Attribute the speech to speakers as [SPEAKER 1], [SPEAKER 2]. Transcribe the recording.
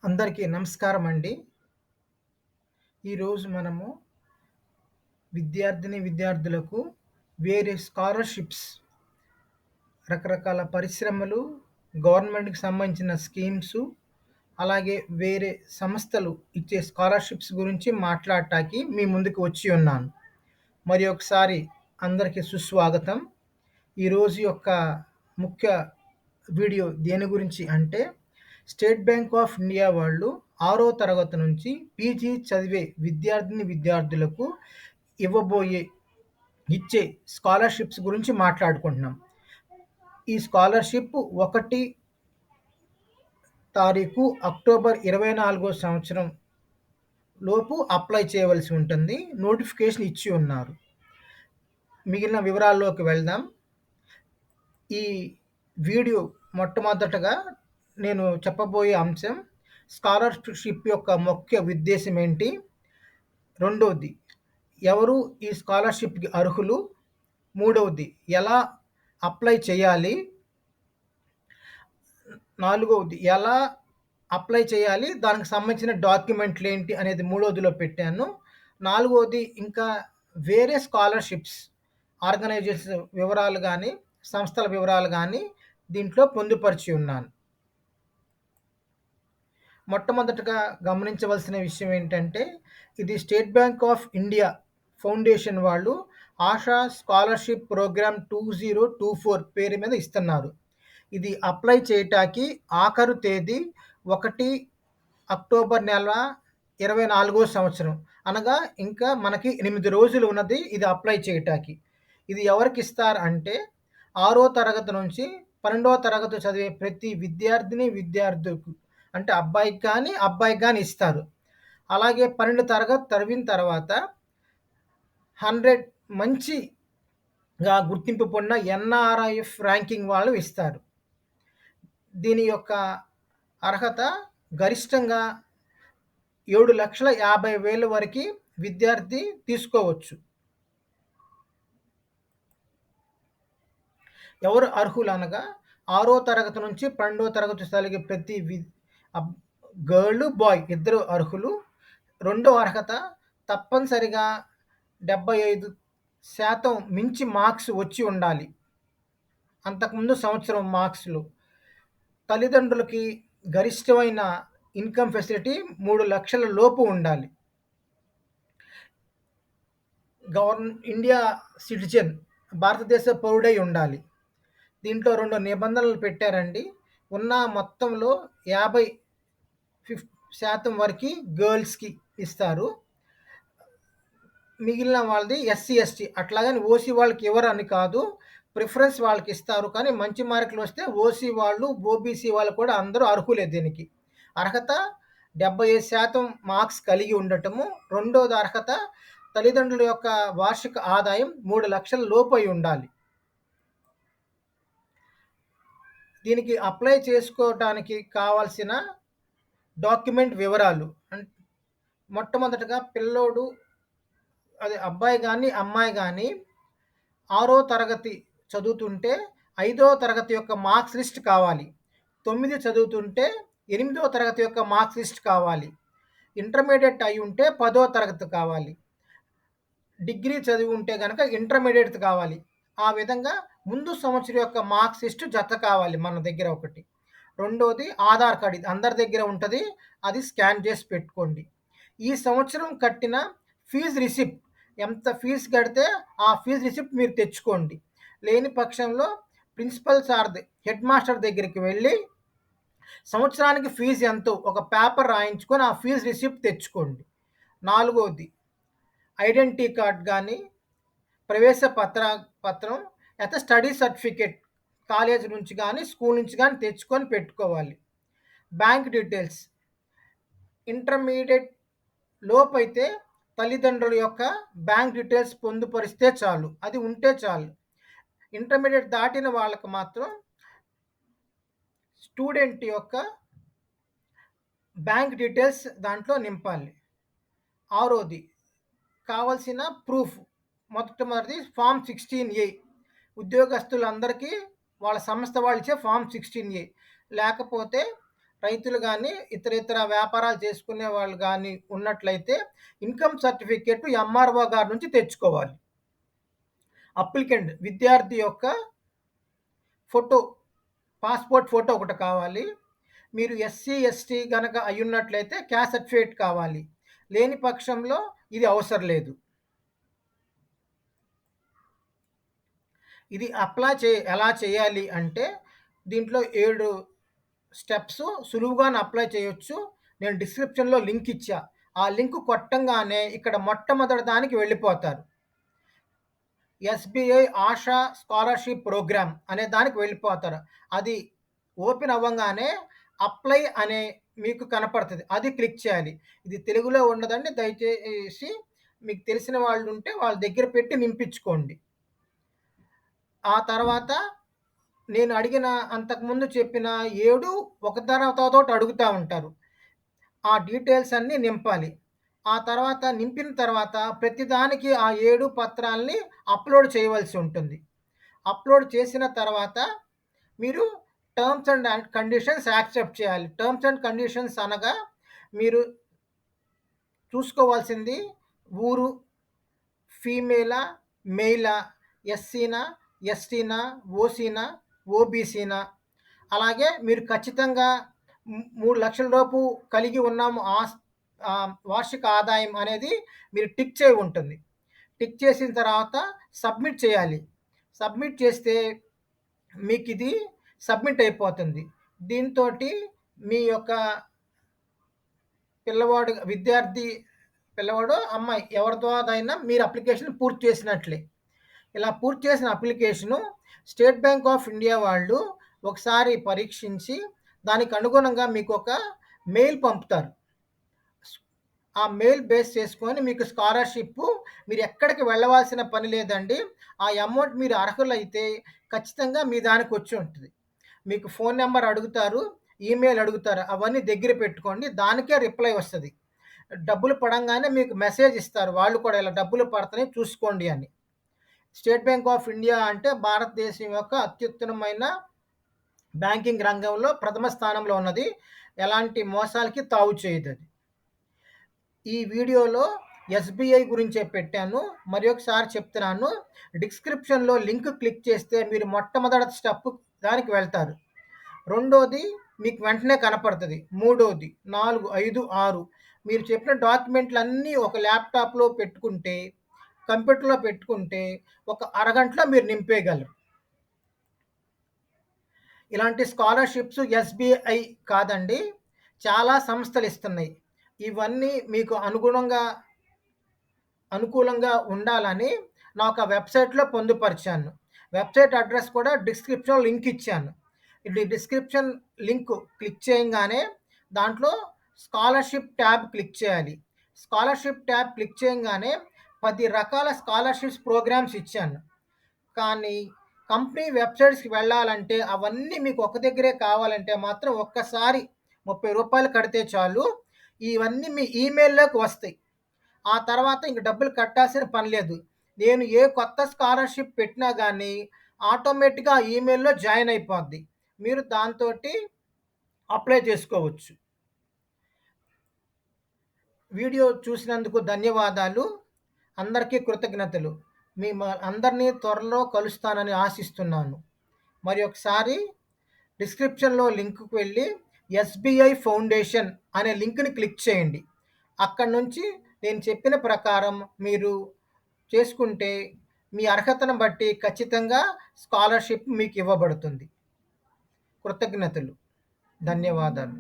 [SPEAKER 1] అందరికీ నమస్కారం అండి. ఈరోజు మనము విద్యార్థులకు వేరే స్కాలర్‌షిప్స్, రకరకాల పరిశ్రమలు, గవర్నమెంట్‌కి సంబంధించిన స్కీమ్సు, అలాగే వేరే సంస్థలు ఇచ్చే స్కాలర్‌షిప్స్ గురించి మాట్లాడటానికి మీ ముందుకు వచ్చి ఉన్నాను. మరి ఒకసారి అందరికీ సుస్వాగతం. ఈరోజు యొక్క ముఖ్య వీడియో దేని గురించి అంటే, స్టేట్ బ్యాంక్ ఆఫ్ ఇండియా వాళ్ళు 6వ తరగతి నుంచి పీజీ చదివే విద్యార్థులకు ఇవ్వబోయే ఇచ్చే స్కాలర్‌షిప్స్ గురించి మాట్లాడుకుంటున్నాం. ఈ స్కాలర్‌షిప్ 1 తారీఖు అక్టోబర్ 24 సంవత్సరం లోపు అప్లై చేయవలసి ఉంటుంది. నోటిఫికేషన్ ఇచ్చి ఉన్నారు. మిగిలిన వివరాల్లోకి వెళ్దాం. ఈ వీడియో మొట్టమొదటగా నేను చెప్పబోయే అంశం స్కాలర్‌షిప్ యొక్క ముఖ్య ఉద్దేశ్యం ఏంటి? రెండోది, ఎవరు ఈ స్కాలర్‌షిప్‌కి అర్హులు? మూడవది, ఎలా అప్లై చేయాలి? నాలుగవది, ఎలా అప్లై చేయాలి? దానికి సంబంధించిన డాక్యుమెంట్లేంటి అనేది మూడోదిలో పెట్టాను. నాలుగోది, ఇంకా వేరే స్కాలర్‌షిప్స్ ఆర్గనైజేషన్ వివరాలు గానీ, సంస్థల వివరాలు గానీ దీంట్లో పొందుపరిచి ఉన్నాను. మొట్టమొదటగా గమనించవలసిన విషయం ఏంటంటే, ఇది state bank of India foundation వాళ్ళు ఆశా స్కాలర్‌షిప్ ప్రోగ్రామ్ 2024 పేరు మీద ఇస్తున్నారు. ఇది అప్లై చేయటానికి ఆఖరు తేదీ 1 అక్టోబర్ నెల 24 సంవత్సరం. అనగా ఇంకా మనకి 8 రోజులు ఉన్నది ఇది అప్లై చేయటానికి. ఇది ఎవరికిస్తారు అంటే, 6వ తరగతి నుంచి 12వ తరగతి చదివే ప్రతి విద్యార్థులకు అంటే అబ్బాయికి గాని ఇస్తారు. అలాగే 12 తరగతి చదివిన తర్వాత 100 మంచిగా గుర్తింపు పొందిన ఎన్ఆర్ఐఎఫ్ ర్యాంకింగ్ వాళ్ళు ఇస్తారు. దీని యొక్క అర్హత గరిష్టంగా 7,50,000 వరకి విద్యార్థి తీసుకోవచ్చు. ఎవరు అర్హులనగా 6వ తరగతి నుంచి 12వ తరగతి చదివే ప్రతి అబ్ గర్ల్, బాయ్ ఇద్దరు అర్హులు. రెండో అర్హత తప్పనిసరిగా 75% మించి మార్క్స్ వచ్చి ఉండాలి. అంతకుముందు సంవత్సరం మార్క్స్‌లు. తల్లిదండ్రులకి గరిష్టమైన ఇన్‌కమ్ ఫెసిలిటీ 3,00,000 లోపు ఉండాలి. ఇండియా సిటిజన్, భారతదేశ పౌరుడై ఉండాలి. దీంట్లో 2 నిబంధనలు పెట్టారండి. ఉన్న మొత్తంలో 50% వరకి గర్ల్స్‌కి ఇస్తారు. మిగిలిన వాళ్ళది ఎస్సీ, ఎస్టీ అట్లాగని ఓసీ వాళ్ళకి ఇవ్వరని కాదు. ప్రిఫరెన్స్ వాళ్ళకిస్తారు. కానీ మంచి మార్కులొస్తే ఓసీ వాళ్ళు, ఓబీసీ వాళ్ళు కూడా అందరూ అర్హులే దీనికి. అర్హత 75% మార్క్స్ కలిగి ఉండటము. రెండోది అర్హత తల్లిదండ్రుల యొక్క వార్షిక ఆదాయం 3,00,000 లోపు అయి ఉండాలి. దీనికి అప్లై చేసుకోవటానికి కావాల్సిన డాక్యుమెంట్ వివరాలు. మొట్టమొదటగా పిల్లోడు అబ్బాయి గాని, అమ్మాయి గాని 6వ తరగతి చదువుతుంటే 5వ తరగతి యొక్క మార్క్స్ లిస్ట్ కావాలి. 9 చదువుతుంటే 8వ తరగతి యొక్క మార్క్స్ లిస్ట్ కావాలి. ఇంటర్మీడియేట్ అయి ఉంటే 10వ తరగతి కావాలి. డిగ్రీ చదివి ఉంటే గనక ఇంటర్మీడియేట్ కావాలి. ఆ విధంగా ముందు సంవత్సరం యొక్క మార్క్స్ లిస్ట్ జత కావాలి మన దగ్గర ఒకటి. రెండోది ఆధార్ కార్డ్. ఇది అందరి దగ్గర ఉంటది. అది స్కాన్ చేసి పెట్టుకోండి. ఈ సంవత్సరం కట్టిన ఫీజ్ రిసిప్ట్, ఎంత ఫీజ్ కడితే ఆ ఫీజ్ రిసిప్ట్ మీరు తెచ్చుకోండి. లేని పక్షంలో ప్రిన్సిపల్ సార్‌ది, హెడ్ మాస్టర్ దగ్గరికి వెళ్ళి సంవత్సరానికి ఫీజ్ ఎంతో ఒక పేపర్ రాయించుకొని ఆ ఫీజ్ రిసిప్ట్ తెచ్చుకోండి. నాలుగోది ఐడెంటిటీ కార్డ్ గాని, ప్రవేశ పత్రం లేతే స్టడీ సర్టిఫికేట్ కాలేజీ నుంచి గాని, స్కూల్ నుంచి గాని తెచ్చుకొని పెట్టుకోవాలి. బ్యాంక్ డీటెయిల్స్ ఇంటర్మీడియేట్ లోపైతే తల్లిదండ్రుల యొక్క బ్యాంక్ డీటెయిల్స్ పొందుపరిస్తే చాలు. అది ఉంటే చాలు. ఇంటర్మీడియేట్ దాటిన వాళ్ళకి మాత్రం స్టూడెంట్ యొక్క బ్యాంక్ డీటెయిల్స్ దాంట్లో నింపాలి. ఆరోది కావాల్సిన ప్రూఫ్. మొట్టమొదటిది ఫార్మ్ 16A. ఉద్యోగస్తులందరికీ వాళ్ళ సంస్థ వాళ్ళు ఇచ్చే ఫార్మ్ 16A. లేకపోతే రైతులు గానీ, ఇతర వ్యాపారాలు చేసుకునే వాళ్ళు గానీ ఉన్నట్లయితే ఇన్‌కమ్ సర్టిఫికేట్ ఎంఆర్‌ఓ గారి నుంచి తెచ్చుకోవాలి. విద్యార్థి యొక్క ఫోటో, పాస్‌పోర్ట్ ఫోటో ఒకటి కావాలి. మీరు ఎస్సీ, ఎస్టీ గనక అయ్యున్నట్లయితే క్యాస్ట్ సర్టిఫికేట్ కావాలి. లేని పక్షంలో ఇది అవసరం లేదు. ఇది ఎలా చేయాలి అంటే, దీంట్లో 7 స్టెప్స్ సులువుగానే అప్లై చేయొచ్చు. నేను డిస్క్రిప్షన్‌లో లింక్ ఇచ్చా. ఆ లింక్ కొట్టంగానే ఇక్కడ మొట్టమొదటి దానికి వెళ్ళిపోతారు. ఎస్‌బీఐ ఆశా స్కాలర్‌షిప్ ప్రోగ్రామ్ అనే దానికి వెళ్ళిపోతారు. అది ఓపెన్ అవ్వంగానే అప్లై అనే మీకు కనపడతది. అది క్లిక్ చేయాలి. ఇది తెలుగులో ఉండదండి. దయచేసి మీకు తెలిసిన వాళ్ళుంటే వాళ్ళ దగ్గర పెట్టి నింపించుకోండి. ఆ తర్వాత నేను అడిగిన అంతకుముందు చెప్పిన 7 ఒక తర్వాత ఒకటి అడుగుతా ఉంటారు. ఆ డీటెయిల్స్ అన్నీ నింపాలి. ఆ తర్వాత నింపిన తర్వాత ప్రతిదానికి ఆ 7 పత్రాల్ని అప్‌లోడ్ చేయవలసి ఉంటుంది. అప్‌లోడ్ చేసిన తర్వాత మీరు టర్మ్స్ అండ్ కండిషన్స్ యాక్సెప్ట్ చేయాలి. టర్మ్స్ అండ్ కండిషన్స్ అనగా మీరు చూసుకోవాల్సింది ఊరు, ఫీమేలా, మెయిలా, ఎస్సీనా, ఎస్టీనా, ఓసీనా, ఓబీసీనా, అలాగే మీరు ఖచ్చితంగా 3,00,000 లోపు కలిగి ఉన్నాము వార్షిక ఆదాయం అనేది మీరు టిక్ చేయి ఉంటుంది. టిక్ చేసిన తర్వాత సబ్మిట్ చేయాలి. సబ్మిట్ చేస్తే మీకిది సబ్మిట్ అయిపోతుంది. దీంతోటి మీ యొక్క పిల్లవాడో, అమ్మాయి ఎవరి ద్వారానైనా మీరు అప్లికేషన్ పూర్తి చేసినట్లే. ఇలా పూర్తి చేసిన application state bank of India వాళ్ళు ఒకసారి పరీక్షించి దానికి అనుగుణంగా మీకొక మెయిల్ పంపుతారు. ఆ మెయిల్ బేస్ చేసుకొని మీకు స్కాలర్‌షిప్పు మీరు ఎక్కడికి వెళ్ళవలసిన పని లేదండి. ఆ అమౌంట్ మీరు అర్హులైతే ఖచ్చితంగా మీ దానికొచ్చి ఉంటది. మీకు ఫోన్ నంబర్ అడుగుతారు, ఈమెయిల్ అడుగుతారు. అవన్నీ దగ్గర పెట్టుకోండి. దానికే రిప్లై వస్తది. డబ్బులు పడంగానే మీకు మెసేజ్ ఇస్తారు. వాళ్ళు కూడా ఇలా డబ్బులు పడతన్నాయి చూసుకోండి అని. స్టేట్ బ్యాంక్ ఆఫ్ ఇండియా అంటే భారతదేశం యొక్క అత్యుత్తమమైన బ్యాంకింగ్ రంగంలో ప్రథమ స్థానంలో ఉన్నది. ఎలాంటి మోసాలకి తావు చేయదది. ఈ వీడియోలో ఎస్‌బీఐ గురించే పెట్టాను. మరి ఒకసారి చెప్తున్నాను. డిస్క్రిప్షన్‌లో లింక్ క్లిక్ చేస్తే మీరు మొట్టమొదటి స్టెప్ దానికి వెళ్తారు. రెండోది మీకు వెంటనే కనపడతది. మూడోది, 4, 5, 6 మీరు చెప్పిన డాక్యుమెంట్‌లన్నీ ఒక ల్యాప్‌టాప్‌లో పెట్టుకుంటే, కంప్యూటర్‌లో పెట్టుకుంటే ఒక అరగంటలో మీరు నింపేయగలరు. ఇలాంటి స్కాలర్‌షిప్స్ ఎస్‌బీఐ కాదండి. చాలా సంస్థలు ఇస్తున్నాయి. ఇవన్నీ మీకు అనుకూలంగా ఉండాలని నాకు ఆ వెబ్‌సైట్‌లో పొందుపరిచాను. వెబ్‌సైట్ అడ్రెస్ కూడా డిస్క్రిప్షన్‌లో లింక్ ఇచ్చాను. ఇది డిస్క్రిప్షన్ లింక్ క్లిక్ చేయంగానే దాంట్లో స్కాలర్‌షిప్ ట్యాబ్ క్లిక్ చేయాలి. స్కాలర్‌షిప్ ట్యాబ్ క్లిక్ చేయంగానే 10 రకాల స్కాలర్‌షిప్స్ ప్రోగ్రామ్స్ ఇచ్చాను. కానీ కంపెనీ వెబ్‌సైట్స్‌కి వెళ్ళాలంటే అవన్నీ మీకు ఒక దగ్గరే కావాలంటే మాత్రం ఒక్కసారి రూ. 30 కడితే చాలు. ఇవన్నీ మీ ఈమెయిల్‌లోకి వస్తాయి. ఆ తర్వాత ఇంక డబ్బులు కట్టాల్సిన పని లేదు. నేను ఏ కొత్త స్కాలర్‌షిప్ పెట్టినా గానీ ఆటోమేటిక్‌గా ఆ ఈమెయిల్‌లో జాయిన్ అయిపోద్ది. మీరు దాంతోటి అప్లై చేసుకోవచ్చు. వీడియో చూసినందుకు ధన్యవాదాలు. అందరికీ కృతజ్ఞతలు. అందరినీ త్వరలో కలుస్తానని ఆశిస్తున్నాను. మరి ఒకసారి డిస్క్రిప్షన్‌లో లింక్‌కి వెళ్ళి ఎస్‌బీఐ ఫౌండేషన్ అనే లింక్‌ని క్లిక్ చేయండి. అక్కడి నుంచి నేను చెప్పిన ప్రకారం మీరు చేసుకుంటే మీ అర్హతను బట్టి ఖచ్చితంగా స్కాలర్‌షిప్ మీకు ఇవ్వబడుతుంది. కృతజ్ఞతలు. ధన్యవాదాలు.